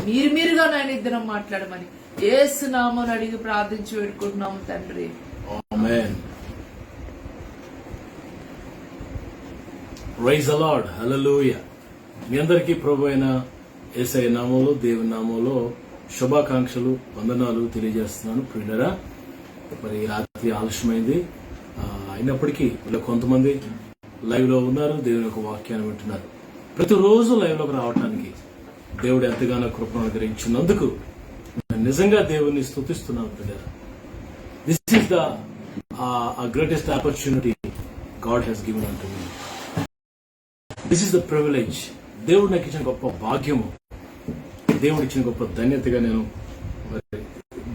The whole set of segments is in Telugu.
మీరుగా నాయన ఇద్దరం మాట్లాడమని యేసు నామమున అడిగి ప్రార్థించి వేడుకుంటున్నాము తండ్రి. ఆమేన్. Praise the Lord. హల్లెలూయా. మీ అందరికీ ప్రభు అయిన యేసయ్య నామములో దేవుని నామములో శుభాకాంక్షలు వందనాలు తెలియజేస్తున్నాను. ప్రియులరా, మరి రాత్రి ఆలస్యమైంది అయినప్పటికీ ఇలా కొంతమంది లైవ్ లో ఉన్నారు, దేవుని యొక్క వాక్యాన్ని వింటున్నారు. ప్రతిరోజు లైవ్ లోకి రావడానికి దేవుడు ఎంతగానో కృపను అనుగ్రహించినందుకు నిజంగా దేవుని స్తుతిస్తున్నాను. ప్రియులరా, this is the greatest opportunity God has given unto me. This is the privilege. దేవుడు నాకు ఇచ్చిన గొప్ప భాగ్యము, దేవుడు ఇచ్చిన గొప్ప ధన్యతగా నేను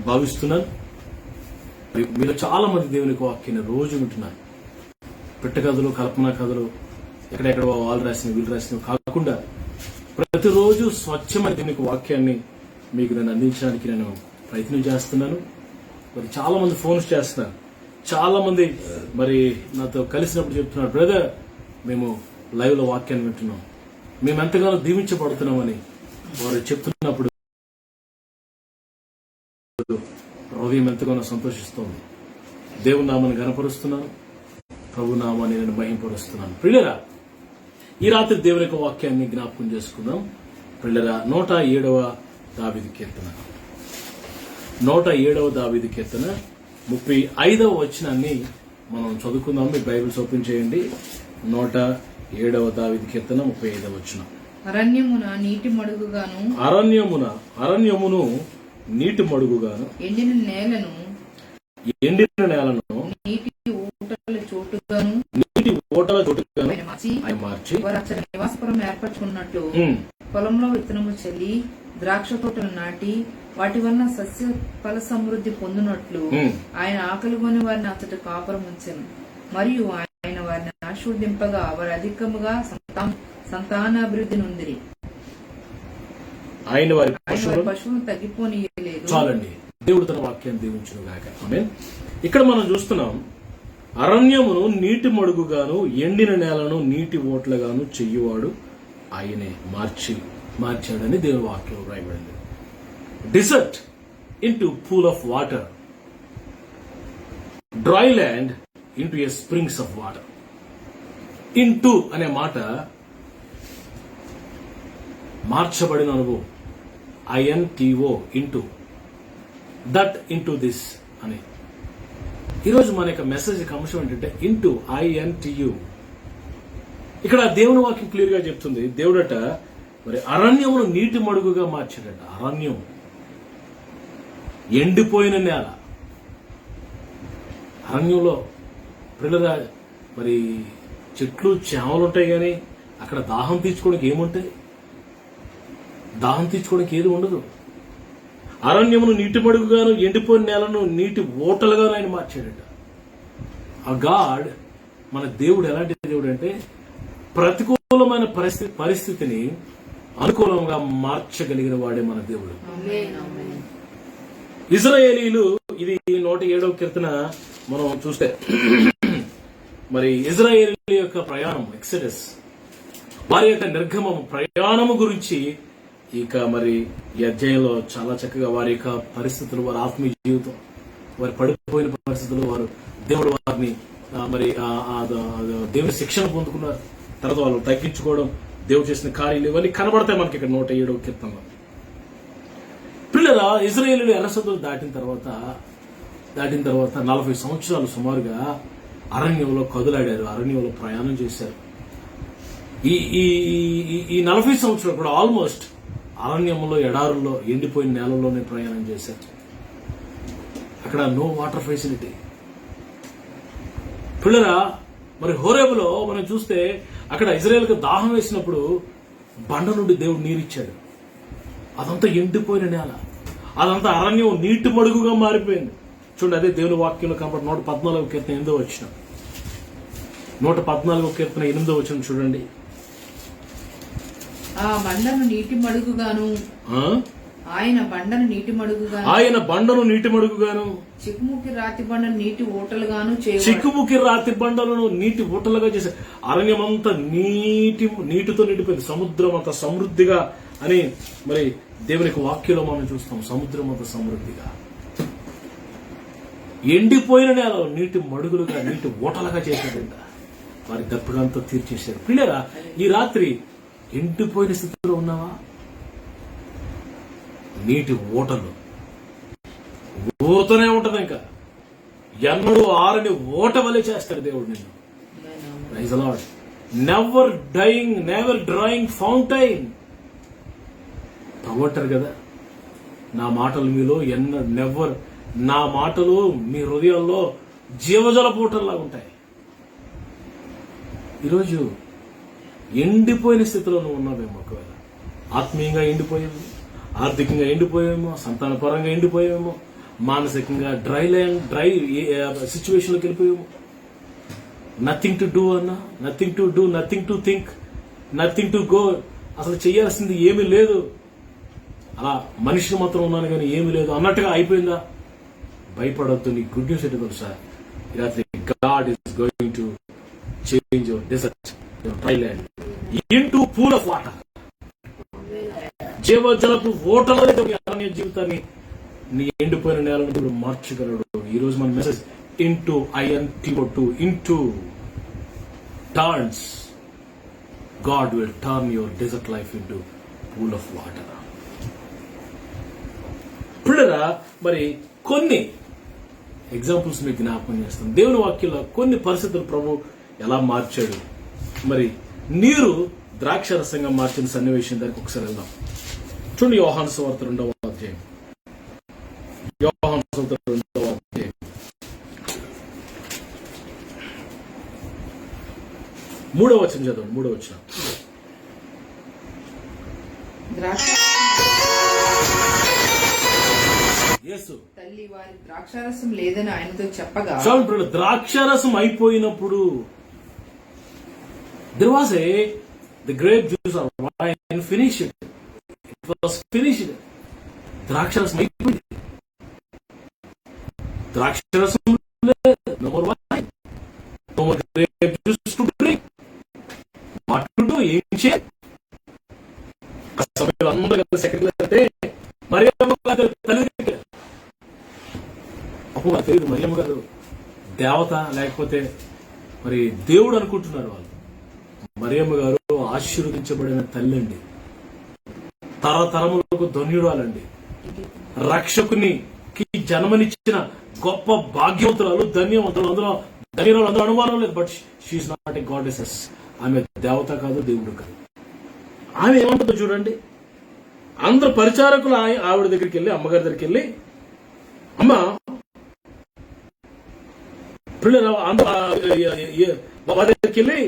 భావిస్తున్నాను. మీరు చాలా మంది దేవుని వాక్యాన్ని రోజు వింటున్నారు. పిట్ట కథలు, కల్పనా కథలు, ఎక్కడెక్కడ వాళ్ళు రాసిన వీళ్ళు రాసినవి కాకుండా ప్రతిరోజు స్వచ్ఛమైన దేవుని వాక్యాన్ని మీకు నేను అందించడానికి నేను ప్రయత్నం చేస్తున్నాను. మరి చాలా మంది ఫోన్స్ చేస్తున్నారు, చాలా మంది మరి నాతో కలిసినప్పుడు చెప్తున్నారు, బ్రదర్ మేము లైవ్ లో వాక్యాన్ని వింటున్నాం, మేము ఎంతగానో దీవించబడుతున్నామని వారు చెప్తున్నప్పుడు హృదయం ఎంతగానో సంతోషిస్తోంది. దేవుని నామాన్ని ఘనపరుస్తున్నాను, ప్రభు నామాన్ని నేను మహింపరుస్తున్నాను. ప్రియులరా, ఈ రాత్రి దేవుని యొక్క వాక్యాన్ని జ్ఞాపకం చేసుకుందాం. ప్రియులరా, 107వ దావీదు కీర్తన, 107వ దావీదు కీర్తన 35వ వచనాన్ని మనం చదువుకుందాం. మీ బైబిల్స్ ఓపెన్ చేయండి. 107వ దావీదు కీర్తన 35వ వచనం. అరణ్యమున నీటి మడుగుగాను, అరణ్యమును నీటి మడుగుగాను, ఎండిన నేలను నీటి ఊటల చోటుగాను ఆయన మార్చి నివాసపురం ఏర్పరచుకున్నట్లు పొలంలో విత్తనము చల్లి ద్రాక్ష తోటలు నాటి వాటి వలన సస్య ఫల సమృద్ధి పొందినట్లు ఆయన ఆకలిగొని వారిని అతడు కాపురం ఉంచెను. మరియు ఆయన వారిని ఆశీర్వదింపగా వారు అధికముగా సంతానాభివృద్ధి నొందిరి. ఆయన వారి పశువును తగ్గిపోనీయలేదు. చాలండి. దేవుడు తన వాక్యాన్ని దీవించును గాక. ఆమేన్. ఇక్కడ మనం చూస్తున్నాం, అరణ్యమును నీటి మడుగుగాను ఎండిన నేలను నీటి ఓట్లగాను చెయ్యువాడు ఆయనే మార్చాడని దేవుని వాక్యం రాయబడింది. Desert into pool of water, dry land into a springs of water. Into అనే మాట మార్చబడిన అనుభవం. INTO into, that into this అని. ఈరోజు మన యొక్క మెసేజ్ అంశం ఏంటంటే ఇంటూ INTU. ఇక్కడ దేవుని వాక్యం క్లియర్ గా చెప్తుంది. దేవుడట మరి అరణ్యమును నీటి మడుగుగా మార్చాడట. అరణ్యం ఎండిపోయిన నేల. అరణ్యంలో పిల్లల మరి చెట్లు చేమలు ఉంటాయి, కానీ అక్కడ దాహం తీర్చుకోవడానికి ఏముంటాయి? దాహం తీర్చుకోవడానికి ఏది ఉండదు. అరణ్యమును నీటి మడుగుగాను ఎండిపోయిన నేలను నీటి ఓటలుగాను ఆయన మార్చాడట. ఆ గాడ్, మన దేవుడు ఎలాంటి దేవుడు అంటే ప్రతికూలమైన పరిస్థితిని అనుకూలంగా మార్చగలిగిన వాడే మన దేవుడు. ఇజ్రాయేలీలు, ఇది 107వ కీర్తన మనం చూస్తే మరి ఇజ్రాయేలీల యొక్క ప్రయాణం, ఎక్సడస్, వారి యొక్క నిర్గమం ప్రయాణము గురించి ఇక మరి ఈ అధ్యాయంలో చాలా చక్కగా వారి యొక్క పరిస్థితులు, వారి ఆత్మీయ జీవితం, వారి పడిపోయిన పరిస్థితులు, వారు దేవుడు వారిని మరి దేవుని శిక్షణ పొందుకున్నారు. తర్వాత వాళ్ళు తగ్గించుకోవడం, దేవుడు చేసిన కార్యాలు, ఇవన్నీ కనబడతాయి మనకి ఇక్కడ 107వ కీర్తనలో. పిల్లల ఇజ్రాయేలీలు ఎర్రసముద్రం దాటిన తర్వాత 40 సంవత్సరాలు సుమారుగా అరణ్యంలో కదులాడారు, అరణ్యంలో ప్రయాణం చేశారు. ఈ 40 సంవత్సరాలు కూడా ఆల్మోస్ట్ అరణ్యంలో, ఎడారుల్లో, ఎండిపోయిన నేలల్లోనే ప్రయాణం చేశారు. అక్కడ నో వాటర్ ఫెసిలిటీ. పిల్లరా, మరి హోరేబులో మనం చూస్తే అక్కడ ఇజ్రాయేల్కి దాహం వేసినప్పుడు బండ నుండి దేవుడు నీరిచ్చాడు. అదంతా ఎండిపోయిన నేల, అదంతా అరణ్యం నీటి మడుగుగా మారిపోయింది. చూడండి, అదే దేవుని వాక్యంలో కాబట్టి 114వ కీర్తన 8వ వచనం. 114వ కీర్తన 8వ వచనం చూడండి. ఆ బండను నీటి మడుగుగాను, ఆయన బండను నీటి మడుగుగాను చిక్కుముకి రాతి బండను నీటి ఊటలుగా చేశారు. అరణ్యమంతా నీటితో నిండిపోయింది, సముద్రం అంతా సమృద్ధిగా అని మరి దేవునికి వాక్యంలో మనం చూస్తాం సముద్రం అంత సమృద్ధిగా, ఎండిపోయిన నేల నీటి మడుగులుగా, నీటి ఓటలుగా చేశాడంట. వారి దప్పుడంతా తీర్చేశాడు. పిల్లరా, ఈ రాత్రి ఎండిపోయిన స్థితిలో ఉన్నావా? నీటి ఓటలు ఊతనే ఉంటది, ఇంకా ఎన్నడూ ఆరని ఓట వలె చేస్తాడు దేవుడు నిన్ను. Praise the Lord. Never dying, never drawing fountain. ప్రవక్తారు కదా, నా మాటలు మీలో నెవర్, నా మాటలు మీ హృదయాల్లో జీవజల పూటల్లా ఉంటాయి. ఈరోజు ఎండిపోయిన స్థితిలో నువ్వు ఉన్నావేమో, ఒకవేళ ఆత్మీయంగా ఎండిపోయాము, ఆర్థికంగా ఎండిపోయామో, సంతానపరంగా ఎండిపోయామో, మానసికంగా డ్రై సిచ్యువేషన్ లోకి వెళ్ళిపోయాము. నథింగ్ టు డూ అన్నా, nothing to do, nothing to think, nothing to go. అసలు చేయాల్సింది ఏమీ లేదు, అలా మనిషిని మాత్రం ఉన్నాను కానీ ఏమీ లేదు అన్నట్టుగా అయిపోయిందా? భయపడొద్దు. నీ గుడ్ న్యూస్ ఏంటో తెలుసా? రాత్రి God is going to change your desert, your dry land into pool of water. జీవజలపు ఓటలో అరణ్య జీవితాన్ని, నీ ఎండిపోయిన నేలను ఇప్పుడు మార్చగలడు. ఈ రోజు మన message into INTO2 into turns. God will turn your desert life into pool of water. పిల్లరా, మరి కొన్ని ఎగ్జాంపుల్స్ మీకు జ్ఞాపకం చేస్తాం. దేవుని వాక్యంలో కొన్ని పరిస్థితులు ప్రభు ఎలా మార్చాడు. మరి నీరు ద్రాక్షరసంగా మార్చిన సన్నివేశం దానికి ఒకసారి వెళ్దాం. చూడండి, యోహాను సువార్త 2వ అధ్యాయం. యోహాను సువార్త 2వ అధ్యాయం 3వ వచనం చదవండి. 3వ వచనం. తల్లి వారి ద్రాక్షారసం లేదని ఆయనతో చెప్పగా, ద్రాక్షారసం అయిపోయినప్పుడు there was the grape juice or wine finished. It was finished. ద్రాక్షారసం అయిపోయింది. ద్రాక్షారసం లేదు, no more wine, no more grape juice to drink. What to do? ఏం చేయాలి? సమయంలో అందరూ కలిసి సెక్రటరీ అంటే మరియమ్మ గారు తల్లి, అప్పుడు నాకు తెలియదు మరియమ్మ గారు దేవత లేకపోతే మరి దేవుడు అనుకుంటున్నారు వాళ్ళు. మరియమ్మ గారు ఆశీర్వదించబడిన తల్లి అండి, తరతరములకు ధన్యురాలండి, రక్షకునికి జన్మనిచ్చిన గొప్ప భాగ్యవంతురాలు, ధన్యవంతులు. అందరూ అనుమానం లేదు. But she's not a goddess. ఆమె దేవత కాదు, దేవుడు కాదు. ఆమె ఏమంటుందో చూడండి. అందరు పరిచారకులు ఆవిడ దగ్గరికి వెళ్ళి, అమ్మగారి దగ్గరికి వెళ్ళి, అమ్మ పిల్లలు వారి దగ్గరికి వెళ్ళి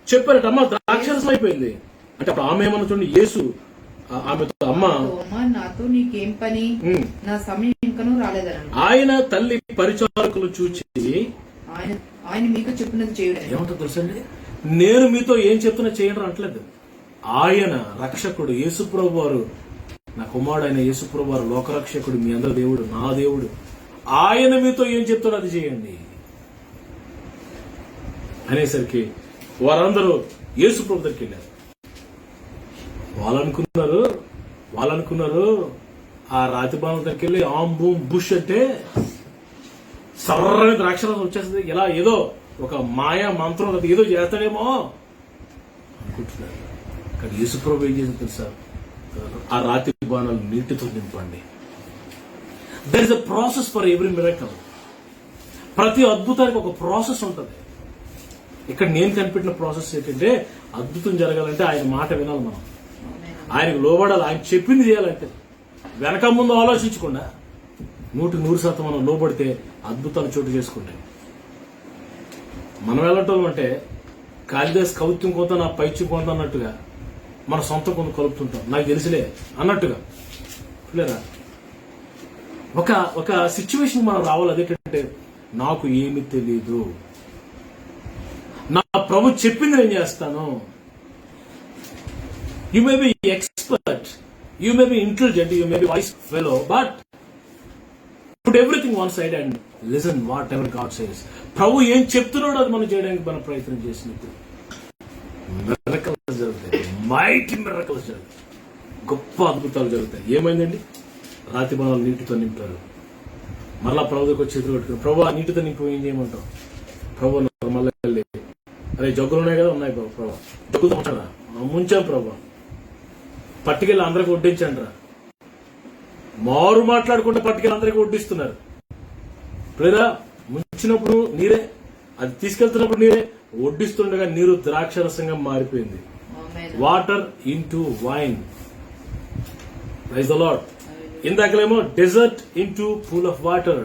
చెప్పారట, అమ్మ ద్రాక్షరసం అయిపోయింది అంటే. అప్పుడు ఆమె ఏమన్నా చూడండి, యేసు ఆమెతో, అమ్మ నాతో నీకేం పని, నా సమయం ఇంకనూ రాలేదని. ఆయన తల్లి పరిచారకులు చూచి ఆయన మీకు చెప్పినది చేయడం ఏమంటో తెలుసండి, నేను మీతో ఏం చెప్తున్నా చేయడం అంటలేదు. ఆయన రక్షకుడు యేసుప్రభు వారు, నా కుమారుడు అయిన యేసుప్రభు వారు లోకరక్షకుడు, మీ అందరి దేవుడు, నా దేవుడు. ఆయన మీతో ఏం చెప్తాడో అది చేయండి అనేసరికి వారందరూ యేసుప్రభు దగ్గరికి వెళ్ళారు. వాళ్ళనుకున్నారు ఆ రాతి బాణం దగ్గరికి వెళ్ళి ఆమ్ బూమ్ బుష్ అంటే సర్రని ద్రాక్షరసం వచ్చేస్తుంది, ఇలా ఏదో ఒక మాయా మంత్రం అది ఏదో చేస్తాడేమో అనుకుంటున్నారు. కానీ యేసుప్రభు ఏం చేసింది తెలుసా? ఆ రాతి బాణాలు నీటితో నింపండి. There is a process for every miracle. ప్రతి అద్భుతానికి ఒక ప్రాసెస్ ఉంటుంది. ఇక్కడ నేను కనిపెట్టిన ప్రాసెస్ ఏంటంటే, అద్భుతం జరగాలంటే ఆయన మాట వినాలి, మనం ఆయనకు లోబడాలి, ఆయన చెప్పింది చేయాలంటే. వెనక ముందు ఆలోచించకుండా 100% మనం లోబడితే అద్భుతాలు చోటు చేసుకుంటాయి. మనం వెళ్ళటం అంటే కాళిదాస్ కవిత్వం కొంత, నా పైత్యం కొంత అన్నట్టుగా మన సొంత కొంత కలుపుతుంటాం, నాకు తెలిసిలే అన్నట్టుగా. లేదా ఒక సిచ్యువేషన్ మనం రావాలి. అదేంటంటే, నాకు ఏమి తెలీదు, నా ప్రభు చెప్పింది నేను చేస్తాను. You may be expert, you may be intelligent, you may be wise fellow, but put everything one side and listen whatever God says. ప్రభు ఏం చెప్తున్నాడో అది మనం చేయడానికి మనం ప్రయత్నం చేసినప్పుడు మిరకల్స్ జరుగుతాయి, మైటీ మిరకల్స్ జరుగుతాయి. గొప్ప అద్భుతాలు జరుగుతాయి. ఏమైందండి? రాతి బాణాలు నీటితో నింపారు. మరలా ప్రభు దగ్గర చేతులు పెట్టుకుని, ప్రభు నీటితో నింపు, ఏం చేయమంటావు? ప్రభు మళ్ళీ వెళ్ళి, అదే జగ్గులు ఉన్నాయి కదా, ఉన్నాయి బాబు, ప్రభు జగ్గుతో ఉంటారా? ముంచాం ప్రభు, పట్టుకెళ్ళి అందరికి వడ్డించండి రా. మారు మాట్లాడుకుంటే పట్టుకెళ్ళి అందరికి వడ్డిస్తున్నారు. లేదా ముంచినప్పుడు నీరే, అది తీసుకెళ్తున్నప్పుడు నీరే, వడ్డిస్తుండగా నీరు ద్రాక్షరసంగా మారిపోయింది. Water into wine. Praise the Lord. ఇందాకలేమో desert into pool of water,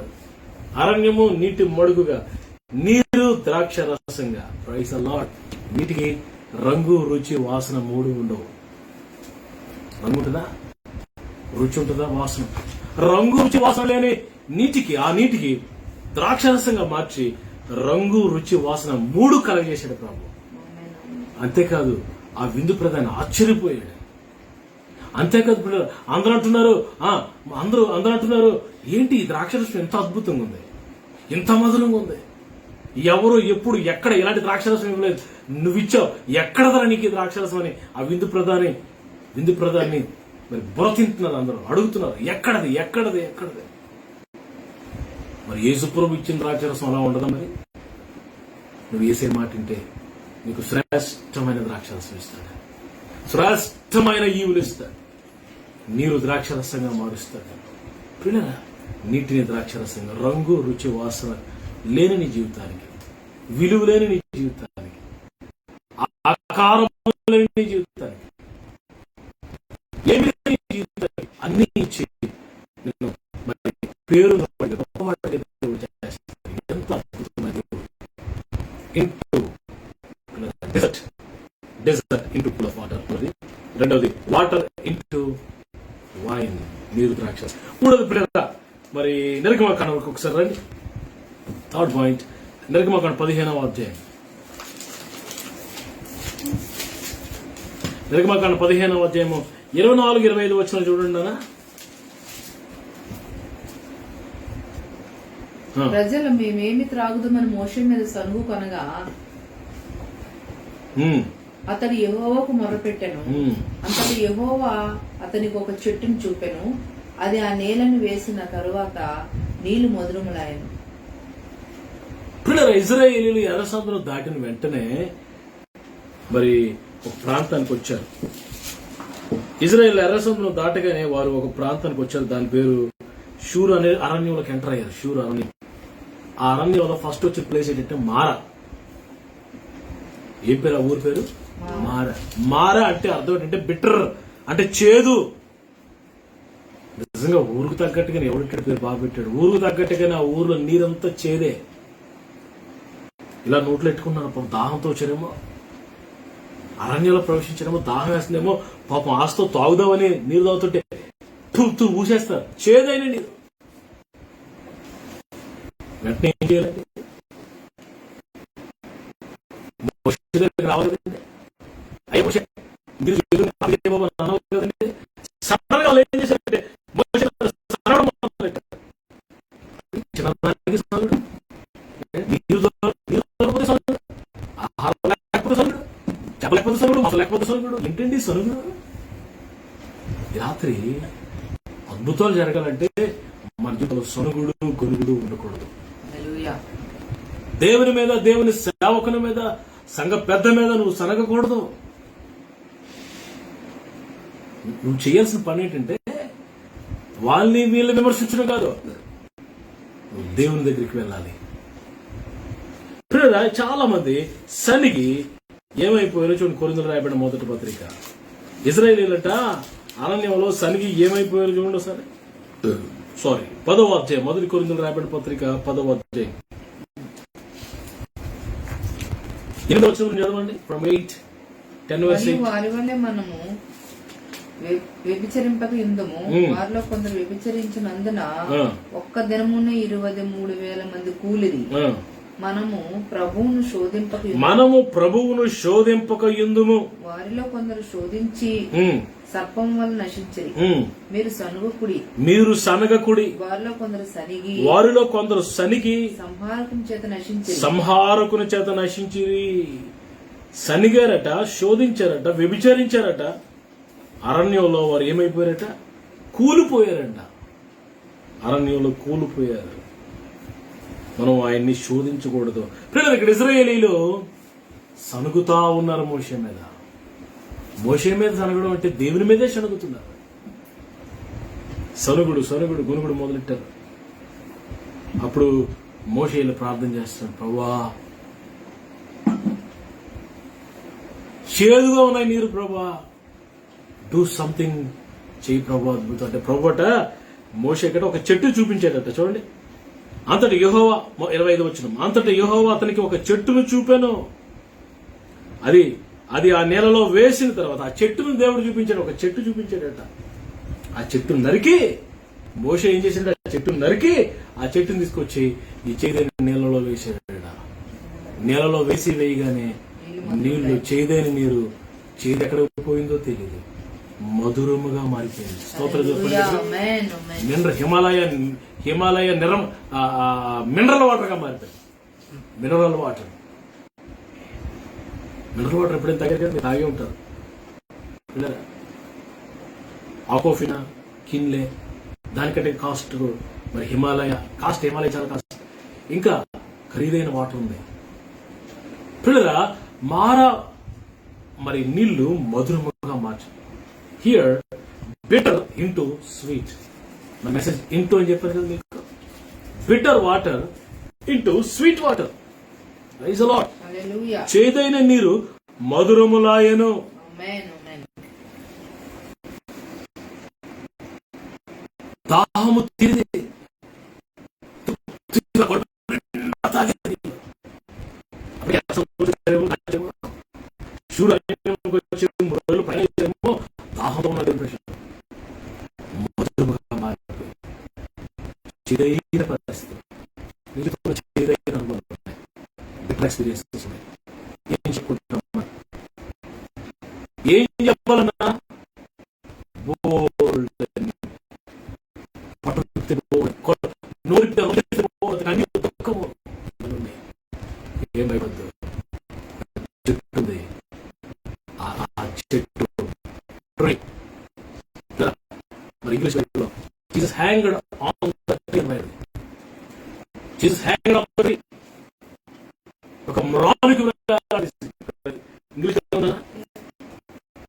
అరణ్యము నీటి మడుగుగా, నీరు ద్రాక్ష రసంగా. Praise the lord. వీటికి రంగు, రుచి, వాసన మూడు ఉండవు. రంగు ఉంటుందా? రుచి ఉంటుందా? వాసన. రంగు, రుచి, వాసన లేని నీటికి, ఆ నీటికి ద్రాక్షరసంగా మార్చి రంగు, రుచి, వాసన మూడు కలగజేశాడు ప్రభు. అంతేకాదు, ఆ విందు ప్రధాని ఆశ్చర్యపోయాడు. అంతేకాదు, అందరూ అంటున్నారు, ఏంటి ఈ ద్రాక్షరసం ఎంత అద్భుతంగా ఉంది, ఎంత మధురంగా ఉంది, ఎవరు ఎప్పుడు ఎక్కడ ఎలాంటి ద్రాక్షరసం ఇవ్వలేదు, నువ్విచ్చావు, ఎక్కడ ధర నీకు ఈ ద్రాక్షరసం అని ఆ విందు ప్రధాని మరి బుర్ర తింటున్నారు. అందరూ అడుగుతున్నారు, ఎక్కడది ఎక్కడది ఎక్కడది. మరి యేసుప్రభు ఇచ్చిన ద్రాక్షరసం అలా ఉండదా? మరి నువ్వు వేసే మాట వింటే నీకు శ్రేష్టమైన ద్రాక్షరసం ఇస్తాడు, శ్రేష్టమైన ఈవులు ఇస్తాడు, నీరు ద్రాక్షరసంగా మారుస్తాడు. పిల్లరా, నీటిని ద్రాక్షరసంగా, రంగు, రుచి, వాసన లేని నీ జీవితానికి, విలువ లేని నీ జీవితానికి, ఆకారం లేని నీ జీవితానికి, ఏమి లేని నీ జీవితానికి అన్ని ఇచ్చి నేను మరి పేరు ఎంత అద్భుతమైన desert into pool of water. రెండవది వాటర్ ఇంటూ వైన్, నీరు ద్రాక్ష. మూడవది పిల్లల మరి నిర్గమకాండం ఒకసారి రండి. థర్డ్ పాయింట్, నిర్గమకాండం 15వ అధ్యాయం. నిర్గమకాండం 15వ అధ్యాయము 24-25 వచనాలు చూడండి అన్న. ప్రజలు మేమేమి త్రాగుదామని మోషే మీద సనుగు కొనగా అతడు యెహోవాకు మొరపెట్టెను. అంతటి యెహోవా అతనికి ఒక చెట్టును చూపెను. అది ఆ నేలను వేసిన తరువాత నీళ్లు మధురములాయను. ఇశ్రాయేలీయులు ఎర్ర సముద్రం దాటిన వెంటనే మరి ఒక ప్రాంతానికి వచ్చారు. ఇశ్రాయేలు ఎర్ర సముద్రం దాటగానే వారు ఒక ప్రాంతానికి వచ్చారు. దాని పేరు షూర్ అనే అరణ్యంలోకి ఎంటర్ అయ్యారు. షూర్ అరణ్యం. ఆ అరణ్యంలో ఫస్ట్ వచ్చిన ప్లేస్ ఏంటంటే మారా. ఏం పేరు ఆ ఊరి పేరు? మారా. మారా అంటే అర్థం ఏంటంటే బిటర్, అంటే చేదు. నిజంగా ఊరుకు తగ్గట్టుగానే ఎవరిక్కడ పేరు బాగా పెట్టాడు. ఊరుకు తగ్గట్టుగానే ఆ ఊర్లో నీరంతా చేదే. ఇలా నోట్లు ఎట్టుకున్నాను. పాపం దాహంతో వచ్చారేమో, అరణ్యంలో ప్రవేశించారేమో, దాహం వేస్తుందేమో, పాపం ఆస్తో తాగుదామని నీరు తాగుతుంటే తూ ఊసేస్తారు, చేదైన నీరు. వెంటనే ఏం చేయాలండి? రావాలండి. అయ్యే మోషే మీరు కదండి. సడన్ గా వాళ్ళు ఏం చేశారంటే చెప్పలేకపోతే సనుగుడు, అసలు లేకపోతే సనుగుడు. ఏంటండి సనుగుడు? రాత్రి అద్భుతాలు జరగాలంటే మన జీవితంలో సనుగుడు, గొనుగుడు ఉండకూడదు. దేవుని మీద, దేవుని సేవకుని మీద, సంఘ పెద్ద మీద నువ్వు సనగకూడదు. నువ్వు చేయాల్సిన పని ఏంటంటే వాళ్ళని వీళ్ళని విమర్శించడం కాదు, నువ్వు దేవుని దగ్గరికి వెళ్ళాలి. చాలా మంది సనిగి ఏమైపోయారో చూడండి. కొరింథీయులకు రాయబడిన మొదటి పత్రిక. ఇశ్రాయేలీయులట అరణ్యంలో సనిగి ఏమైపోయారో చూడండి సరే. 10వ అధ్యాయం, మొదటి కొరింథీయులకు రాయబడిన పత్రిక 10వ అధ్యాయం 8వ వచనం చదవండి. From 8-10 వారి వల్లే మనము వ్యభిచరింపక యుందుము. వారిలో కొందరు వ్యభిచరించినందున ఒక్క దినమున 23,000 మంది కూలిరి. మనము ప్రభువును శోధింపక యుందుము. వారిలో కొందరు శోధించి సర్పం వల్ల నశించిరి. మీరు సనగకుడి. వారిలో కొందరు సనిగి సంహారకుని చేత నశించిరి. సనిగారట, శోధించారట, వ్యభిచరించారట. అరణ్యంలో వారు ఏమైపోయారట? కూలిపోయారంట. అరణ్యంలో కూలిపోయారు. మనం ఆయన్ని శోధించకూడదు. పిల్లలు, ఇక్కడ ఇశ్రాయేలీలు సనుగుతా ఉన్నారు మోషే మీద. మోషే మీద సనగడం అంటే దేవుని మీదే సనుగుతున్నారు. సనుగుడు సనుగుడు గునుగుడు మొదలెట్టారు. అప్పుడు మోషేలు ప్రార్థన చేస్తాడు, ప్రభువా చేదుగా ఉన్నాయి నీరు, ప్రభువా డూ సంథింగ్ చెయ్యి ప్రభు, అద్భుతం. అంటే ప్రభుట మోషేకట ఒక చెట్టు చూపించాడట. చూడండి, అంతటి యెహోవా 25 వచనం, అంతటి యెహోవా అతనికి ఒక చెట్టును చూపాను. అది ఆ నేలలో వేసిన తర్వాత ఆ చెట్టును దేవుడు చూపించాడు. ఒక చెట్టు చూపించాడట. ఆ చెట్టు నరికి మోషే ఏం చేశాడు? ఆ చెట్టును నరికి ఆ చెట్టును తీసుకొచ్చి ఈ చేదైన నీళ్ళలో వేసాడట. నీళ్ళలో వేయగానే నీళ్లు, చేదైన నీరు, చేదు ఎక్కడికి పోయిందో తెలియదు, మధురముగా మారిపోయింది. స్తోత్రం చెప్పండి. హిమాలయ మినరల్ వాటర్ గా మారిపోయింది. మినరల్ వాటర్ ఎప్పుడైనా దగ్గర తాగే ఉంటారు. ఆకోఫినా, కిన్లే, దానికంటే కాస్ట్ మరి హిమాలయ చాలా కాస్ట్. ఇంకా ఖరీదైన వాటర్ ఉంది. పిల్లల మరి నీళ్లు మధురముగా మార్చు. Here bitter into sweet. నా మెసేజ్ ఇంటూ అని చెప్పారు కదా మీకు. Bitter water into sweet water. Praise the Lord. చేదైన నీరు మధురములాయను. దాహము తీరిది. దాహంతో మధురముగా మారిపోయి చేదైన పరిస్థితి, చేదైన అనుభవం, ఎక్స్పీరియన్సెస్ ఉన్నాయి. ఏం చెప్పుకుంటున్నా, ఏం చెప్పాలన్నా నోరి దుఃఖము. ఏమైపోద్దు? చెట్టు ఉంది, ఆ చెట్టు మరి ఇంగ్లీష్ లో Jesus hanged on the tree. Jesus hanged on the tree. ఒక మ్రానికి ఇంగ్లీష్ లో 15-25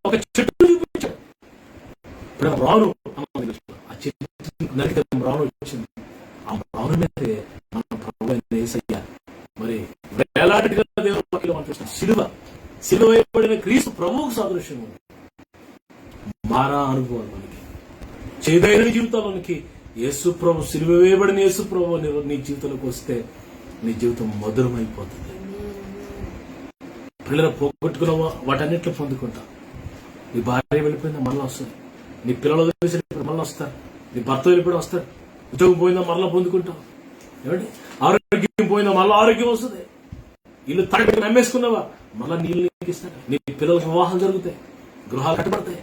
ఒక చెట్టు చూపించాడు. రాను, ఆ చెట్టు నరికి రాను వచ్చింది. ఆ రాను మీదే మన ప్రభు యేసయ్య మరి వేలాడిగా దేవుని వాక్యంలో మనం సిలువ వేయబడిన క్రీస్తు ప్రభువుకు సాదృశ్యం ఉంది. మారా అనుభవాలు మనకి, చేదైన జీవితంలోనికి యేసు ప్రభు, సిలువ వేయబడిన యేసు ప్రభు నీ జీవితంలోకి వస్తే నీ జీవితం మధురమైపోతుంది. పిల్లలు పోగొట్టుకున్న వాటన్నిట్లో పొందుకుంటా. నీ భార్య వెళ్ళిపోయిందా మరలా వస్తుంది. నీ పిల్లలు వదిలేసినప్పుడు మరలా వస్తారు. నీ భర్త వెళ్ళిపోయి వస్తారు. ఉద్యోగం పోయిందా మరలా పొందుకుంటావు. ఏమండి, ఆరోగ్యం పోయిందా మరలా ఆరోగ్యం వస్తుంది. ఇల్లు తగ్గ నమ్మేసుకున్నావా మరలా నీళ్ళు ఇస్తాడు. నీ పిల్లలకు వివాహాలు జరుగుతాయి, గృహాలు కట్టబడతాయి,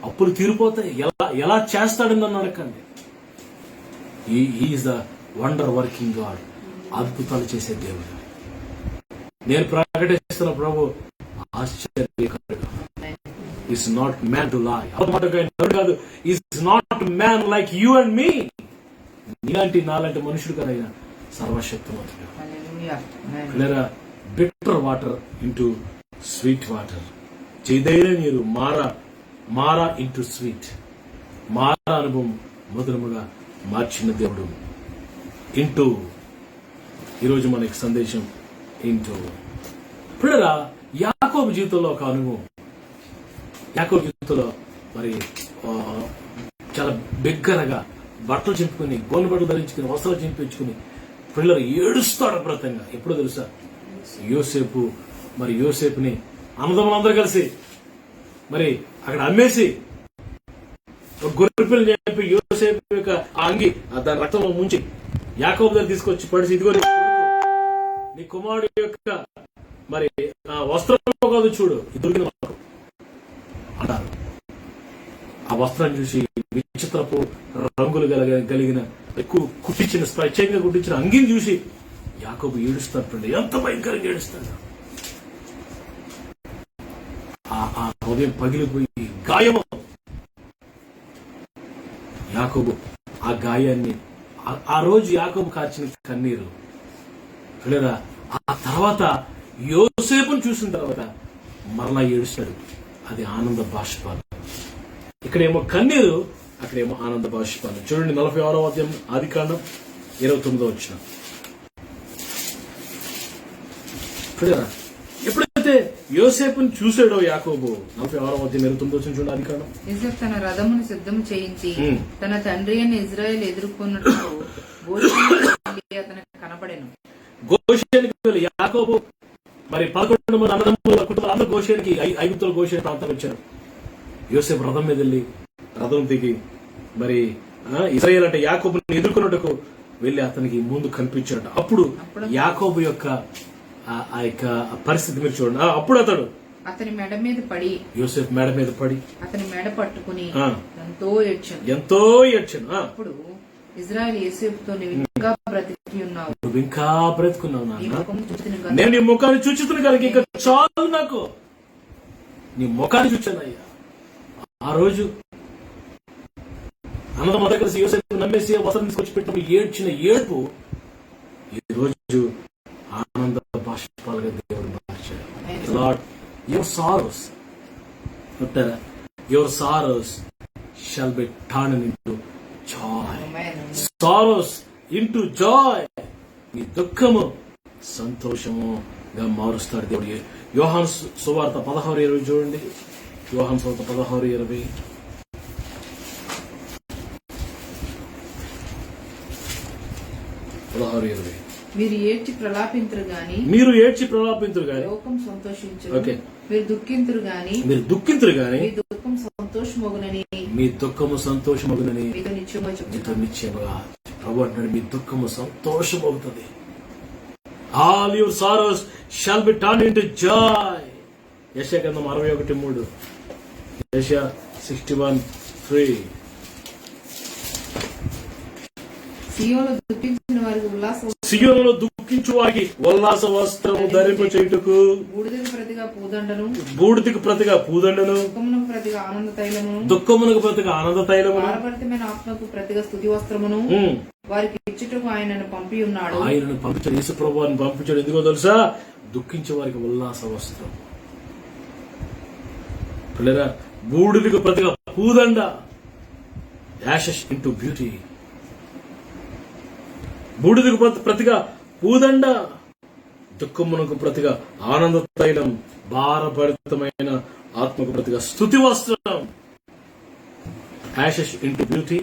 అప్పులు తీరిపోతాయి. ఎలా చేస్తాడని నన్ను అడగండి. Is the wonder working God. అద్భుతాలు చేసే దేవుడు. నేను ప్రకటిస్తున్న ప్రభు ఆశ్చర్యకరుడు. Is not man to lie. కాదు, is not man like you and me. నీలాంటి నాలాంటి మనుషుడు కదైనా సర్వశక్తిమంతుడు. Bitter water into sweet water. చేదైన నీరు మారా ఇంటూ స్వీట్. మారా అనుభవం మధురముగా మార్చిన దేవుడు. ఇంటూ ఈరోజు మనకి సందేశం ఇంటూ. పిల్లరా, యాకోబు జీవితంలో ఒక అనుభవం. యాకోబు జీవితంలో మరి చాలా బిగ్గరగా బట్టలు చింపుకుని, గోను బట్టలు ధరించుకుని, వస్త్రాలు చింపించుకుని పిల్లలు ఏడుస్తాడు అప్రతంగా. ఎప్పుడో తెలుసా? యోసేపుని అన్నదమ్ములందరూ కలిసి మరి అక్కడ అమ్మేసి గొర్రె పిల్లలు చెప్పి యోసేపు యొక్క అంగి దాని రక్తంలో ముంచి యాకోబు దగ్గర తీసుకొచ్చి పడిసి, ఇదిగో నీ కుమారుడు యొక్క మరి వస్త్రం కాదు చూడు దొరికిన అంటారు. ఆ వస్త్రాన్ని చూసి విచిత్రపు రంగులు కలిగిన ఎక్కువ కుట్టించిన ప్రత్యేకంగా కుట్టించిన అంగిని చూసి యాకోబు ఏడుస్తాడు. ఎంత భయంకరంగా ఏడుస్తాడు. ఆ హృదయం పగిలిపోయి గాయము. యాకోబు ఆ గాయాన్ని ఆ రోజు యాకోబు కార్చిన కన్నీరు లేదా ఆ తర్వాత యోసేపును చూసిన తర్వాత మరలా ఏడుస్తాడు. అది ఆనంద బాష్పాలు. ఇక్కడేమో కన్నీరు, అక్కడేమో ఆనంద బాష్పాలు. చూడండి 46వ అధ్యాయం ఆదికాండం 29వ వచనం. ఎప్పుడైతే యోసేపుని చూసాడో యాకోబు 46వ అధ్యాయం 29వ వచనం చూడండి ఆదికాండం. యోసేపు తన రథమును సిద్ధం చేయించి తన తండ్రి అని ఇజ్రాయేల్ ఎదుర్కొన్నట్టు గోషేనుకు అతనికి కనపడెను. గోషేనుకి వెళ్ళి యాకోబు మరి 11 మంది అన్నదమ్ముల కుటుంబాలు అందరూ గోషేనుకి ఐగుప్తుల గోషేను ప్రాంతం వచ్చారు. యోసేపు రథం మీద వెళ్ళి రథం దిగి మరి ఇశ్రాయేలు అంటే యాకోబుని ఎదుర్కొన్నట్టుకు వెళ్లి అతనికి ముందు కనిపించాడు. అప్పుడు యాకోబు యొక్క ఆ యొక్క పరిస్థితి మీరు చూడండి. అప్పుడు అతడు అతని మెడ మీద పడి యోసేపు మెడ మీద పడి అతని మెడ పట్టుకుని ఎంతో ఏడ్చాను. అప్పుడు ఇజ్రాయేల్ యోసేపుతో నీవు ఇంకా బ్రతికి ఉన్నావు, నువ్వు ఇంకా బ్రతుకున్నావు నాన్న, నేను నీ ముఖాన్ని చూచుతున్నా కనుక ఇంకా చాలు, నాకు నీ ముఖాన్ని చూచాను అయ్యా. ఆ రోజు అన్నదమ్మ కలిసి యోసేపు నమ్మేసి వస్త్రం తీసుకొచ్చి పెట్టినప్పుడు ఏడ్చిన ఏడుపు ఈ రోజు ఆనంద బాష్పాలుగా దేవుడు మార్చాడు. Lord, your sorrows shall be turned into Joy. Sorrows into Joy. నీ దుఃఖము సంతోషముగా మారుస్తాడు దేవుడు. యోహాను సువార్త 16:20 చూడండి. యోహాను సువార్త 16:20. మీరు ఏడ్చి ప్రలాపింతురు గాని లోకం సంతోషించు. మీరు దుఃఖింతురు గాని మీ దుఃఖం సంతోషమగునని మీతో నిశ్చయముగా ప్రభు అంటాడు. మీ దుఃఖము సంతోషమవుతుంది. All your sorrows shall be turned into joy. యెషయా గ్రంథం 61:3. యెషయా 61:3. సియోనులో దుఃఖించు వారికి ఉల్లాస వస్త్రము ధరింప చేయుటకు, బూడిదకు ప్రతిగా పూదండను, దుఃఖమునకు ప్రతిగా ఆనంద తైలమును, ఆత్మకు ప్రతిగా స్తుతి వస్త్రమును వారికి ఇచ్చుటకు ఆయనను పంపి ఉన్నాడు. ఆయనను పంపించాడు. యేసు ప్రభువుని పంపించాడు. ఎందుకో తెలుసా? దుఃఖించే వారికి ఉల్లాస వస్త్రం. పిల్లరా, బూడిదకు ప్రతిగా పూదండ, యాషెస్ ఇంటూ బ్యూటీ. బూడిదకు ప్రతిగా పూదండ, దుఃఖమునకు ప్రతిగా ఆనంద తైలం, భారభరితమైన ఆత్మకు ప్రతిగా స్తుతి వస్త్రం. Ashes into beauty,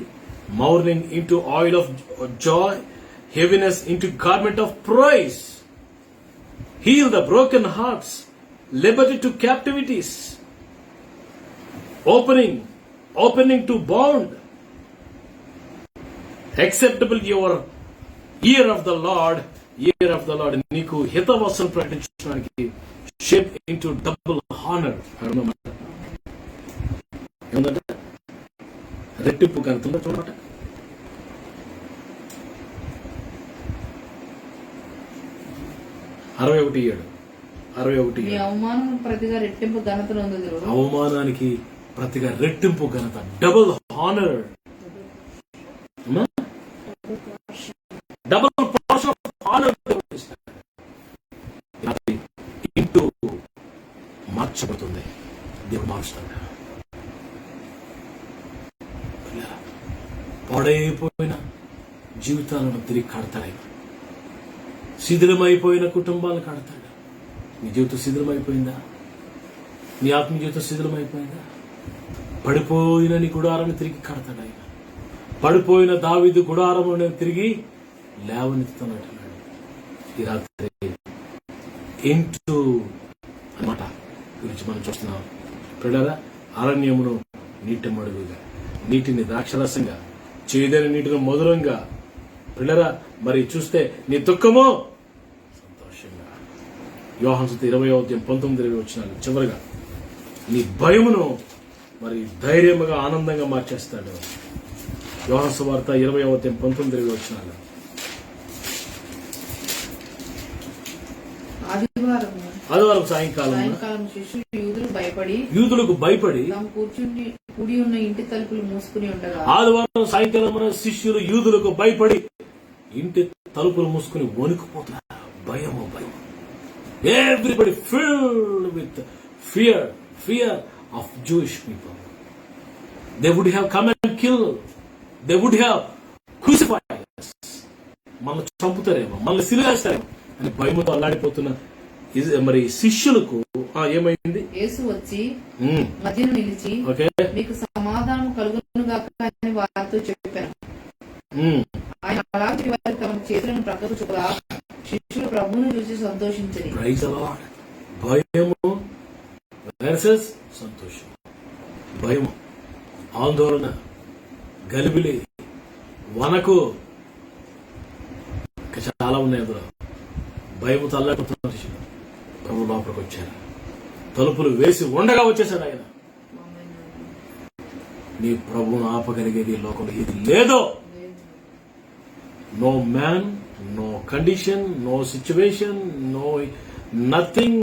mourning into oil of joy, heaviness into garment of praise. Heal the broken hearts, liberty to captivities, opening to bound, acceptable your year of the Lord. నీకు హితవస్త్రం ప్రకటించడానికి షేప్ ఇంటూ డబుల్ హానర్. ఏంటంటే రెట్టింపు కనుక చూడమాట. అవమానానికి ప్రతిగా రెట్టింపు ఘనత, అవమానానికి ప్రతిగా రెట్టింపు ఘనత, double honour, double portion of honour into మార్చబడుతుంది. దేవుడు మారుస్తాడు. పాడైపోయిన జీవితాలను తిరిగి కడతాడు. శిథిలమైపోయిన కుటుంబాలను కడతాడు. నీ జీవితం శిథిలమైపోయిందా? నీ ఆత్మ జీవితం శిథిలమైపోయిందా? పడిపోయిన నీ గుడారాన్ని తిరిగి కడతాడు ఆయన. పడిపోయిన దావీదు గుడారము తిరిగి లేవనెత్తుతాడు. ఈ రాత్రి ఇంటూ అన్నమాట గురించి మనం చూస్తున్నాం. పిల్లరా, అరణ్యమును నీటి మడుగుగా, నీటిని ద్రాక్షరసంగా, చేదైన నీటిని మధురంగా. పిల్లరా, మరి చూస్తే నీ దుఃఖము సంతోషంగా. యోహాను సువార్త 20:19 చివరిగా నీ భయమును మరి ధైర్యముగా ఆనందంగా మార్చేస్తాడు. యోహాను సువార్త 20:19 ఆదివారం సాయంకాలం యూదులకు భయపడి కూడి ఉన్న ఇంటి తలుపులు మూసుకుని ఉండగా ఆదివారం సాయంకాలం శిష్యులు యూదులకు భయపడి ఇంటి తలుపులు మూసుకుని వణికిపోతున్నారు. భయము. Everybody filled with fear of Jewish people. They would have come and killed. They would have crucified us. మనల్ని చంపుతారేమో, మనల్ని సిలువేస్తారేమో అని భయముతో అల్లాడిపోతున్న మరి శిష్యులకు ఏమైంది? యేసు వచ్చి మధ్యన నిలిచి మీకు సమాధానం కలుగునుగాక అని వారితో చెప్పాను. ఆయన అలాంటి వారి తమ చేతులను ప్రక్కకు చూపగా శిష్యులు ప్రభువును చూసి సంతోషించని. భయము వర్సెస్ సంతోషం. భయము, ఆందోళన, గలిబిలి, వనకు ఇంకా చాలా ఉన్నాయి. అందులో భయము తల్లాడుతున్న శిష్యులు ప్రభు లోపలికి వచ్చారు. తలుపులు వేసి ఉండగా వచ్చేసాడు ఆయన. నీ ప్రభువును ఆపగలిగేది లోకంలో ఏది లేదో. No man, no condition, no situation, no nothing,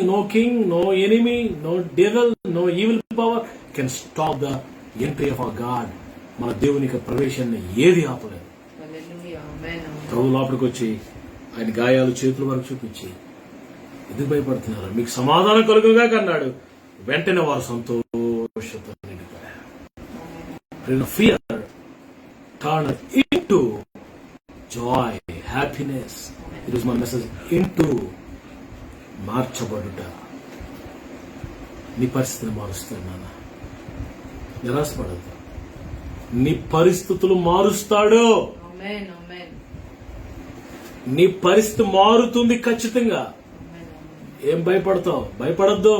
no king, no enemy, no devil, no evil power can stop the entry of our God. మన దేవునికి ప్రవేశాన్ని ఏది ఆపలేదు. ప్రభు లోపలికి వచ్చి ఆయన గాయాలు చేతుల వరకు చూపించి ఎందుకు భయపడుతున్నారు, మీకు సమాధానం కలుగుగా అన్నాడు. వెంటనే వారు సంతోషంతో నిండిపోయారు. Fear turn into joy, happiness. It was my message. Into మార్చబడుట. నీ పరిస్థితిని మారుస్తాడు నాన్న, నిరాశపడద్దు. నీ పరిస్థితులు మారుస్తాడు. నీ పరిస్థితి మారుతుంది ఖచ్చితంగా. ఏం భయపడతావు? భయపడద్దు.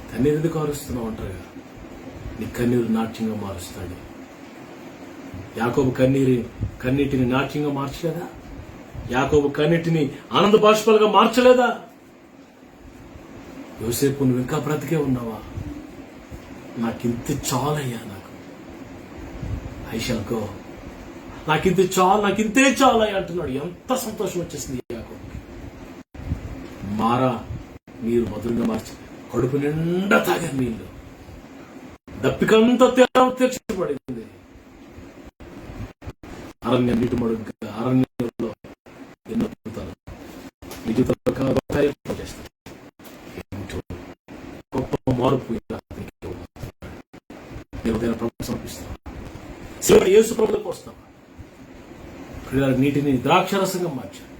కన్నీరు ఎందుకు మారుస్తున్నావు అంటారుగా, నీ కన్నీరు నాట్యంగా మారుస్తాడు. యాకోబు కన్నీటిని నాట్యంగా మార్చలేదా? యాకోబు కన్నీటిని ఆనంద బాష్పాలుగా మార్చలేదా? యోసేపు నువ్వు ఇంకా బ్రతికే ఉన్నావా? నాకింత చాలయ్యా, నాకు ఐ షల్ గో, నాకింతే చాలయ్యా అంటున్నాడు. ఎంత సంతోషం వచ్చేసింది యాకోబుకి. మారా నీరు మధురంగా మార్చి కడుపు నిండా తాగారు నీళ్లు. దప్పికంతా తీర్చబడింది. అరణ్యం నీటి మడుగ్గా, అరణ్యంలో ఎన్నో అద్భుతాలు మీ జీవితంలో చేస్తారు. గొప్ప మార్పు సమర్పిస్తాం. యేసు ప్రభువులకు వస్తాం. నీటిని ద్రాక్షరసంగా మార్చారు.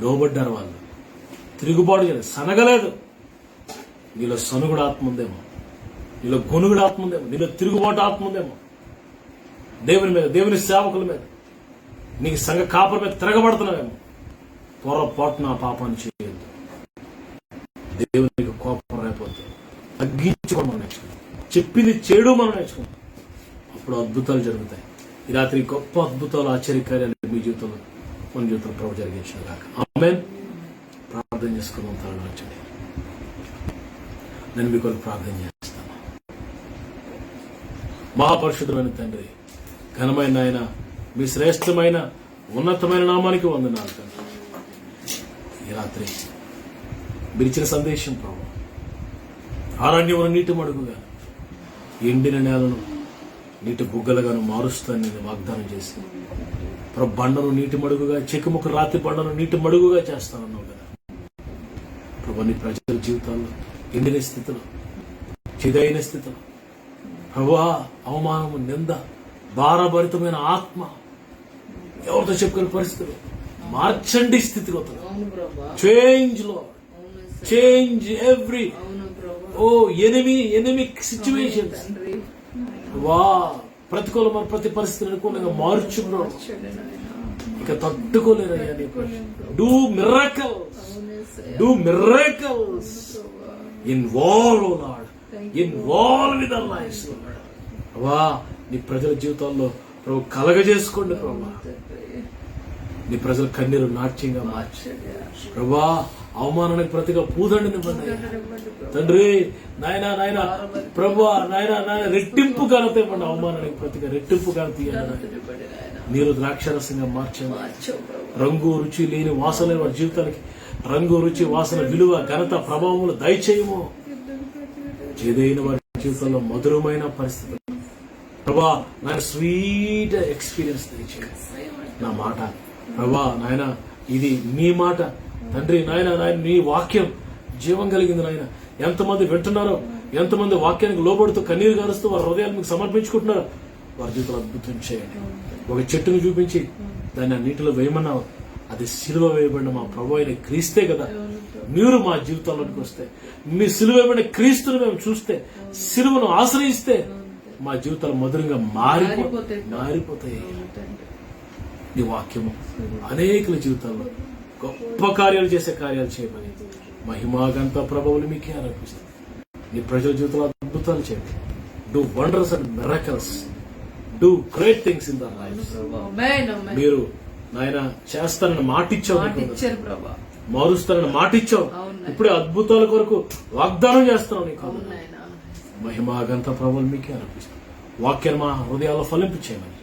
లోబడ్డారు వాళ్ళు. తిరుగుబాటు చేయలేదు, సనగలేదు. నీలో సనుగుడు ఆత్మ ఉందేమో, నీలో గొనుగుడు ఆత్మ ఉందేమో, నీలో తిరుగుబాటు ఆత్మ ఉందేమో. దేవుని మీద, దేవుని సేవకుల మీద, నీకు సంఘ కాపల మీద తిరగబడుతున్నావేమో. పొరపాటున ఆ పాపాన్ని చేయొద్దు. దేవునికి కోపం రాయిపోతే తగ్గించుకోవడం మనం నేర్చుకుంటాం. చెప్పింది చేయడం మనం నేర్చుకుంటాం. అప్పుడు అద్భుతాలు జరుగుతాయి. ఈ రాత్రి గొప్ప అద్భుతాలు, ఆశ్చర్యకార్యాలు మీ జీవితంలో, మన జీవితంలో ప్రభు జరిగించిన కాక. ఆమేన్. ప్రార్థన చేసుకున్నాం. తరలించండి. నేను మీ కొరకు ప్రార్థన చేస్తాను. మహాపరిశుద్ధమైన తండ్రి, ఘనమైన ఆయన, మీ శ్రేష్టమైన ఉన్నతమైన నామానికి వందనాలు తండ్రి. ఈ రాత్రి మీరిచ్చిన సందేశం ప్రభు, అరణ్యమును నీటి మడుగుగా, ఎండిన నేలను నీటి బుగ్గలుగాను మారుస్తాను నేను వాగ్దానం చేసి, ప్రభు బండను నీటి మడుగుగా, చెక్కుముక్క రాతి బండను నీటి మడుగుగా చేస్తానన్నావు కదా ప్రభు. నీ ప్రజల జీవితాల్లో ఎండిన స్థితిలో, చిదైన స్థితిలో ప్రభువా, అవమానము, నింద, భారభరితమైన ఆత్మ, ఎవరితో చెప్పుకునే పరిస్థితులు మార్చండి. స్థితిగతులు చేంజ్ లో, చేంజ్ ఎవ్రీ ఎనిమిక్ సిచ్యువేషన్స్. ప్రతికూలమైన ప్రతి పరిస్థితిని అనుకూలంగా మార్చు. ఇక తట్టుకోలేరయ్యా. Do miracles, involve Lord, involve with our lifes Lord. నీ ప్రజల జీవితాల్లో ప్రభు కలగజేసుకోండి ప్రభు. నీ ప్రజల కన్నీరు నాట్యంగా మార్చి ప్రభా అవమానానికి ప్రతిగా పూదండినివ్వండి తండ్రి. నాయన నాయన ప్రభా నాయన నాయన రెట్టింపు ఘనత ఇవ్వండి. అవమానానికి ప్రతిగా రెట్టింపు ఘనత ఇవ్వండి. నీరు ద్రాక్షరసంగా మార్చండి. రంగు రుచి లేని వాసన లేని వారి జీవితానికి రంగు రుచి వాసన విలువ ఘనత ప్రభావములు దయచేయము. ఏదైనా వారి జీవితంలో మధురమైన పరిస్థితులు ప్రభా నాయన స్వీట్ ఎక్స్పీరియన్స్ దయచేయండి. నా మాట ప్రభా నాయన ఇది నీ మాట తండ్రి. నాయన నాయన నీ వాక్యం జీవం కలిగింది నాయన. ఎంతమంది వింటున్నారో, ఎంతమంది వాక్యానికి లోబడుతూ కన్నీరు గారుస్తూ వారి హృదయాలు మీకు సమర్పించుకుంటున్నారో వారి జీవితంలో అద్భుతం చేయండి. ఒక చెట్టును చూపించి దాన్ని ఆ నీటిలో వేయమన్నావు. అది సిలువ వేయబడిన మా ప్రభు అయిన క్రీస్తే కదా. మీరు మా జీవితంలోకి వస్తే మీ సిలువ వేయబడిన క్రీస్తును మేము చూస్తే సిలువను ఆశ్రయిస్తే మా జీవితాలు మధురంగా మారిపోతాయి. నీ వాక్యము అనేకుల జీవితాల్లో గొప్ప కార్యాలు చేసే కార్యాలు చేయమని మహిమాగంత ప్రభావాలు మీకే ఆరోపిస్తాం. నీ ప్రజల జీవితంలో అద్భుతాలు చేయండి. Do wonders and miracles, do great things in their life. మీరు నాయన చేస్తానని మాటిచ్చావు, మారుస్తానని మాటిచ్చావు. ఇప్పుడే అద్భుతాల కొరకు వాగ్దానం చేస్తున్నావు. నీకు మహిమాగంత ప్రభావాలు మీకే ఆరోపిస్తాం. వాక్యాన్ని మా హృదయాల్లో ఫలింపించేయమని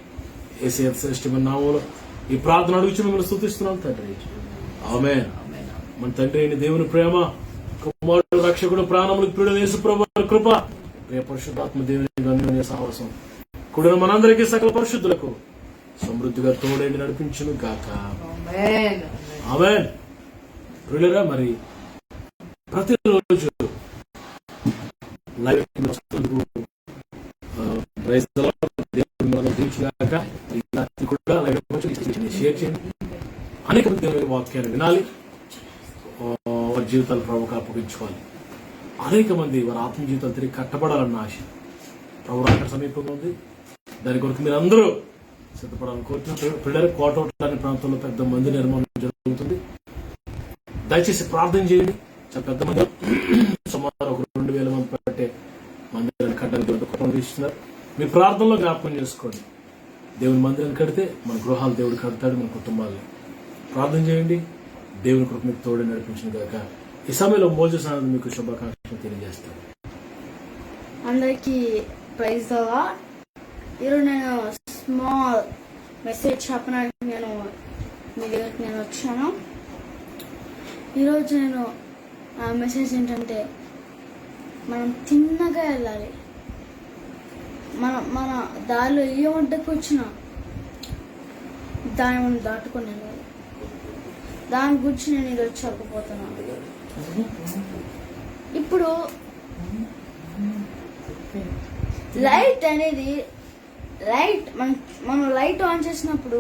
యేసయ్య శ్రేష్ఠమైన నామములో ఈ ప్రార్థన అడుగుచి మిమ్మల్ని స్తుతిస్తున్నాం తండ్రి. ఆమేన్. మన తండ్రి అయిన దేవుని ప్రేమ, కుమారుడు రక్షకుడు ప్రాణములకు ప్రియుడైన యేసుప్రభు వారి కృప, ప్రియ పరిశుద్ధాత్మ దేవుని అన్యోన్య సహవాసం కూడిన మనందరికీ సకల పరిశుద్ధులకు సమృద్ధిగా తోడేండి నడిపించును గాక. ఆమేన్. ప్రియులరా, మరి ప్రతిరోజు లైవ్ షేర్ చేయండి. అనేక మంది వాక్యాన్ని వినాలి, వారి జీవితాలు ప్రభువుకు అప్పగించుకోవాలి. అనేక మంది వారి ఆత్మ జీవితాలు తిరిగి కట్టబడాలన్న ఆశ ప్రభు రాకడ సమీపంగా ఉంది. దాని కొరకు మీరు అందరూ సిద్ధపడాలని కోరుతున్నారు. పిల్లలు కోటౌట్ అనే ప్రాంతంలో పెద్ద మంది నిర్మాణం జరుగుతుంది. దయచేసి ప్రార్థన చేయండి. చాలా పెద్ద మంది, సుమారు ఒక 2000 మంది పట్టే మందిరాన్ని కట్టడానికి ఇస్తున్నారు. మీ ప్రార్థనలో జ్ఞాపకం చేసుకోండి. దేవుని మందిరాన్ని కడితే మన గృహాలు దేవుడు కడతాడు, మన కుటుంబాలు. ప్రార్థన చేయండి. దేవుని కృప మీకు తోడు నడిపించిన గాక. ఈ సమయంలో మోజెస్ ఆనంద్ మీకు శుభాకాంక్షలు తెలియజేస్తాను. అందరికీ ప్రైజ్ ద లార్డ్. ఈరోజు నేను స్మాల్ మెసేజ్ చెప్పడానికి నేను మీ దగ్గరికి నేను వచ్చాను. ఈరోజు నేను ఆ మెసేజ్ ఏంటంటే మనం తిన్నగా వెళ్ళాలి. మన దారిలో ఏ వంటకు వచ్చినా దాన్ని మనం దాటుకొని వెళ్ళాలి. దాని గురించి నేను ఈరోజు చెప్పబోతున్నాను. ఇప్పుడు లైట్ అనేది మనం లైట్ ఆన్ చేసినప్పుడు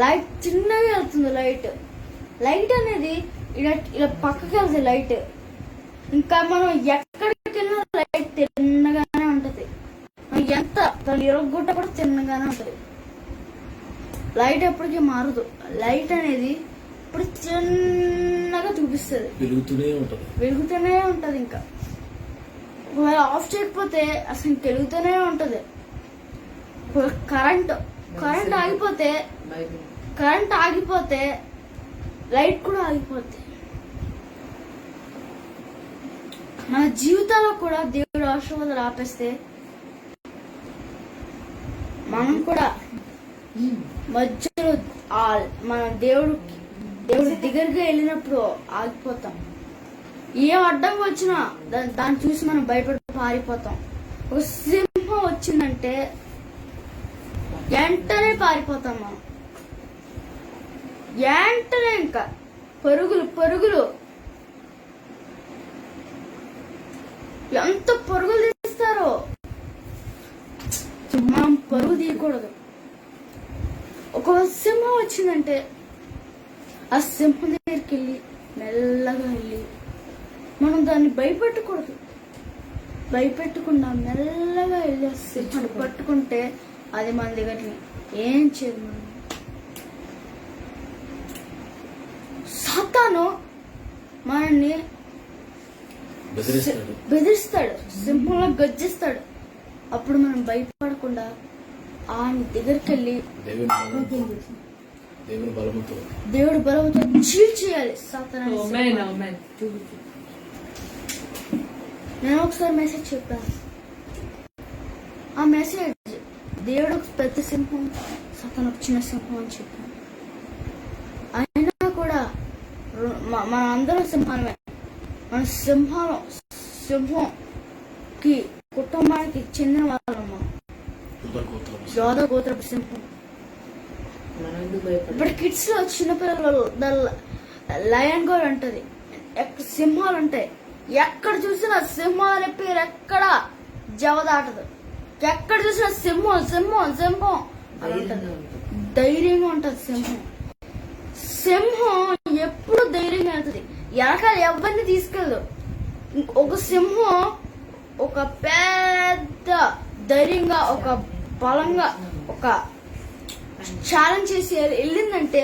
లైట్ చిన్నగా వెళ్తుంది. లైట్ అనేది ఇలా పక్కకి వెళ్తుంది లైట్. ఇంకా మనం ఎక్కడికి వెళ్ళినా లైట్ తిన్నగానే ఉంటది. ఎంత దాని ఇరగొట్ట కూడా తిన్నగానే ఉంటది. లైట్ ఎప్పటికీ మారదు. లైట్ అనేది ఇప్పుడు చిన్నగా చూపిస్తుంది, వెలుగుతూనే ఉంటది. ఇంకా ఒకవేళ ఆఫ్ చేయకపోతే అసలు వెలుగుతూనే ఉంటది. కరెంట్ ఆగిపోతే లైట్ కూడా ఆగిపోద్ది. మన జీవితాల్లో కూడా దేవుడు ఆశీర్వాదాలు ఆపేస్తే మనం కూడా మధ్యలో మన దేవుడి దగ్గరగా వెళ్ళినప్పుడు ఆగిపోతాం. ఏ అడ్డం వచ్చినా దాన్ని చూసి మనం భయపడి పారిపోతాం. ఒక సింహం వచ్చిందంటే వెంటనే పారిపోతాం మనం. వెంటనే ఇంకా పరుగులు ఎంత పరుగులు తీస్తారో మనం పరుగు తీయకూడదు. ఒక సింహం వచ్చిందంటే ఆ సింహం దగ్గరికి వెళ్ళి మెల్లగా వెళ్ళి మనం దాన్ని భయపెట్టకుండా మెల్లగా వెళ్ళి సింహాన్ని పట్టుకుంటే అది మన దగ్గర ఏం చేయదు. మనం సాతాను మనల్ని బెదిరిస్తాడు, సింహంలో గర్జిస్తాడు. అప్పుడు మనం భయపడకుండా ఆయన దగ్గరికి వెళ్ళి దేవుని బలముతో దేవుడి బలముతో చీల్చేయాలి సాతాను. ఆమేన్ ఆమేన్. నేను ఒకసారి మెసేజ్ చెప్పాను. ఆ మెసేజ్ దేవుడు ఒక పెద్ద సింహం, సాతాను ఒక చిన్న సింహం అని చెప్పాను. అయినా కూడా మన అందరం సింహాలమే. మన సింహంకి కుటుంబానికి చెందిన వాళ్ళమ్మ. యోధ గోత్రపు సింహం. మనం ఎందుకు భయపడాలి? ఇప్పుడు కిడ్స్ లో చిన్నపిల్లలు లయన్ కూడా ఉంటది, సింహాలు ఉంటాయి. ఎక్కడ చూసినా సింహం అనే పేరు ఎక్కడ జవదాటదు. ఎక్కడ చూసినా సింహం సింహం సింహం అని ఉంటది. ధైర్యంగా ఉంటది సింహం. సింహం ఎప్పుడు ధైర్యంగా వెళ్తుంది. వెనకాల ఎవరిని తీసుకెళ్ళదు. ఒక సింహం ఒక పెద్ద ధైర్యంగా, ఒక బలంగా, ఒక ఛాలెంజ్ చేసి వెళ్ళిందంటే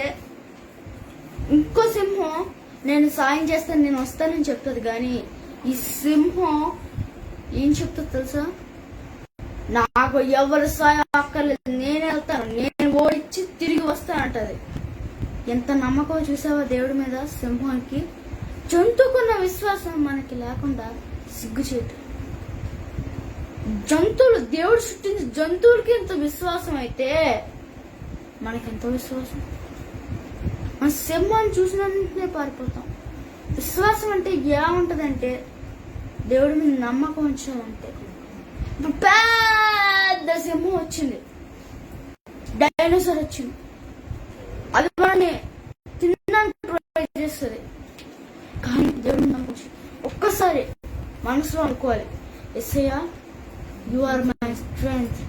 ఇంకో సింహం నేను సాయం చేస్తాను, నేను వస్తానని చెప్తుంది. కానీ ఈ సింహం ఏం చెప్తుంది తెలుసా? నాకు ఎవరి సాయం అక్కర్లేదు, నేను వెళ్తాను, నేను ఓడించి తిరిగి వస్తానంటది. ఎంత నమ్మకం చూసావా దేవుడి మీద సింహానికి? జంతువుకున్న విశ్వాసం మనకి లేకుండా సిగ్గుచేటు. జంతువులు, దేవుడు సృష్టించిన జంతువులకి ఎంత విశ్వాసం అయితే మనకెంతో విశ్వాసం. మన సింహాన్ని చూసినంటే పారిపోతాం. విశ్వాసం అంటే ఏముంటదంటే దేవుడి మీద నమ్మకం ఉంచాలంటే. ఇప్పుడు పెద్ద సింహం వచ్చింది, డైనోసార్ వచ్చింది, అది మనని తినడానికి ట్రై చేస్తుంది. కానీ దేవుడి నమ్మకం ఒక్కసారి మనసులో అనుకోవాలి, యేసయ్యా యు ఆర్ మై స్ట్రెంగ్త్.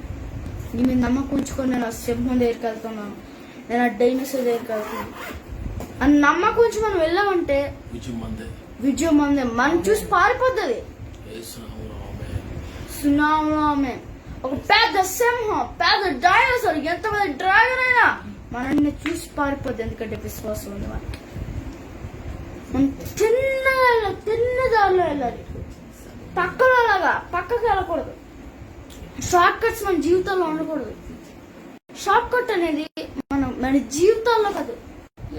నీ మీద నమ్మకం ఉంచుకొని నేను ఆ సింహం దగ్గరికి వెళ్తున్నాను, నేను ఆ డైనోసార్ దగ్గరికి వెళ్తున్నాను అని నమ్మకం ఉంచి మనం వెళ్ళామంటే విజయం మందే. మనం చూసి పారిపోతుంది. సునామీలో ఆమె ఒక పెద్ద సింహం, పెద్ద డైనోసార్, ఎంత పెద్ద డ్రాగన్ అయినా మనల్ని చూసి పారిపోద్ది. ఎందుకంటే విశ్వాసం ఉంది మనకి. మనం తిన్న దారిలో వెళ్ళాలి, పక్కలో లాగా పక్కకి వెళ్ళకూడదు. షార్ట్ కట్స్ మన జీవితంలో ఉండకూడదు. షార్ట్ కట్ అనేది మన జీవితాల్లో కాదు,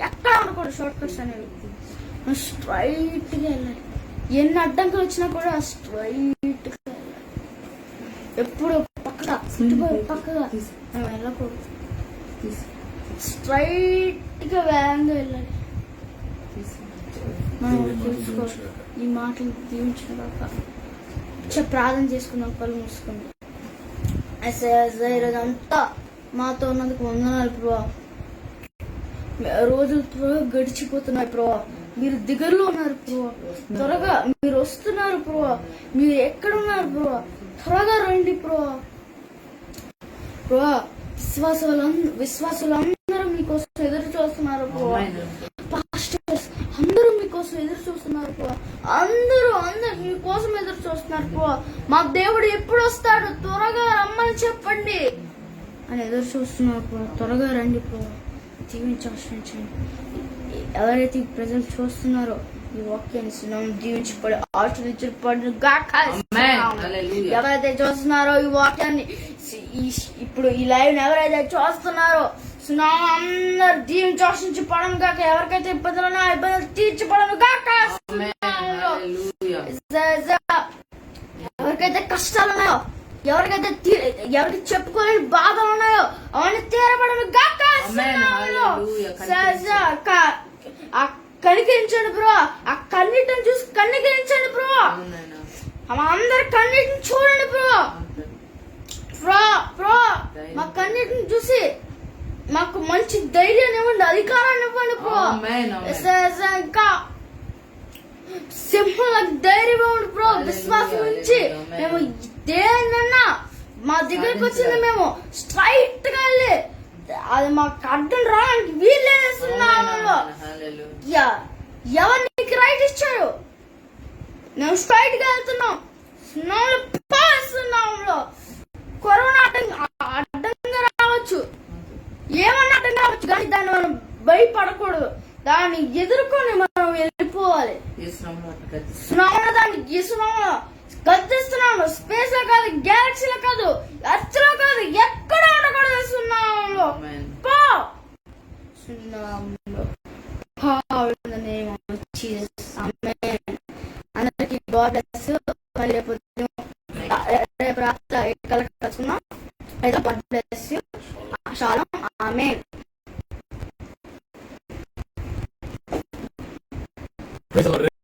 ఎక్కడ ఉండకూడదు షార్ట్ కట్స్ అనేవి. మనం స్ట్రైట్ గా వెళ్ళాలి. ఎన్ని అడ్డంకులు వచ్చినా కూడా స్ట్రైట్ గా వెళ్ళాలి. ఎప్పుడు పక్కగా మనం వెళ్ళకూడదు. స్ట్రైట్ గా వేగంగా వెళ్ళాలి. మనం తెలుసుకోవాలి. ఈ మాటలు దీవించిన కాక ప్రార్థన చేసుకుందాం. కళ్ళు మూసుకుందాం. ఈరోజంతా మాతో ఉన్నందుకు వందనాలు ప్రభా. రోజులు త్వరగా గడిచిపోతున్నాయి ప్రభా. మీరు దగ్గరలో ఉన్నారు ప్రభా. త్వరగా మీరు వస్తున్నారు ప్రభా. మీరు ఎక్కడ ఉన్నారు ప్రభా? త్వరగా రండి ప్రభా. ప్రభా విశ్వాసులందరూ మీకోసం ఎదురు చూస్తున్నారు ప్రభా. పాస్టర్స్ అందరూ మీకోసం ఎదురు చూస్తున్నారు ప్రభా. అందరూ మీకోసం ఎదురు చూస్తున్నారు ప్రభా. మా దేవుడు ఎప్పుడు వస్తాడు, త్వరగా రమ్మని చెప్పండి అని ఎదురు చూస్తున్నారు ప్రభా. త్వరగా రండి ప్రభా. దీవించి ఆశ్రయించండి. ఎవరైతే ఈ ప్రజలు చూస్తున్నారో ఈ వాక్యాన్ని దీవించబడి ఆశీర్వదించబడి గాక. ఎవరైతే చూస్తున్నారో ఈ వాక్యాన్ని, ఇప్పుడు ఈ లైవ్ ఎవరైతే చూస్తున్నారో అందరు దీవించి ఆశించబడను గాక. ఎవరికైతే ఇబ్బందులు ఉన్నాయో ఇబ్బందులు తీర్చబడను గాక. ఎవరికైతే కష్టాలు ఉన్నాయో, ఎవరికి చెప్పుకోలేని బాధలు ఉన్నాయో అవన్నీ తీరబడను గాక. కనికరించండి బ్రో. ఆ కన్నీటిని చూసి కనికరించండి బ్రో. అందరి కన్నీటిని చూడండి బ్రో. బ్రో మా కన్నీటిని చూసి మాకు మంచి ధైర్యాన్ని ఇవ్వండి, అధికారాన్ని ఇవ్వండి బ్రో. ఇంకా సింహం ధైర్యం ఇవ్వండి బ్రో. విశ్వాసం ఉంచి మేము దేన్నన్నా మా దగ్గరికి వచ్చింది మేము స్ట్రైట్ గా వెళ్ళి అది మాకు అడ్డం రావడానికి వీల్లేస్తున్నాము. ఎవరు నీకు రైట్ ఇచ్చారు? మేము స్ట్రైట్ గా వెళ్తున్నాం. కరోనా అడ్డంగా రావచ్చు, ఏమన్నా అడ్డంగా రావచ్చు, కానీ దాన్ని మనం భయపడకూడదు. దాన్ని ఎదుర్కొని మనం వెళ్ళిపోవాలి. దాన్ని గర్తిస్తున్నాము. స్పేస్ లో కాదు, గ్యాలక్సీలో కాదు, ఎర్త్లో కాదు, ఎక్కడ ఉండకూడదు. యేసునామములో. Power in the name of Jesus. Amen. అందరికి God bless you. మళ్ళీ రేపు రాత్రి 8 గంటలకు కలుసుకుందాం. God bless you. Shalom. Amen. Praise the Lord.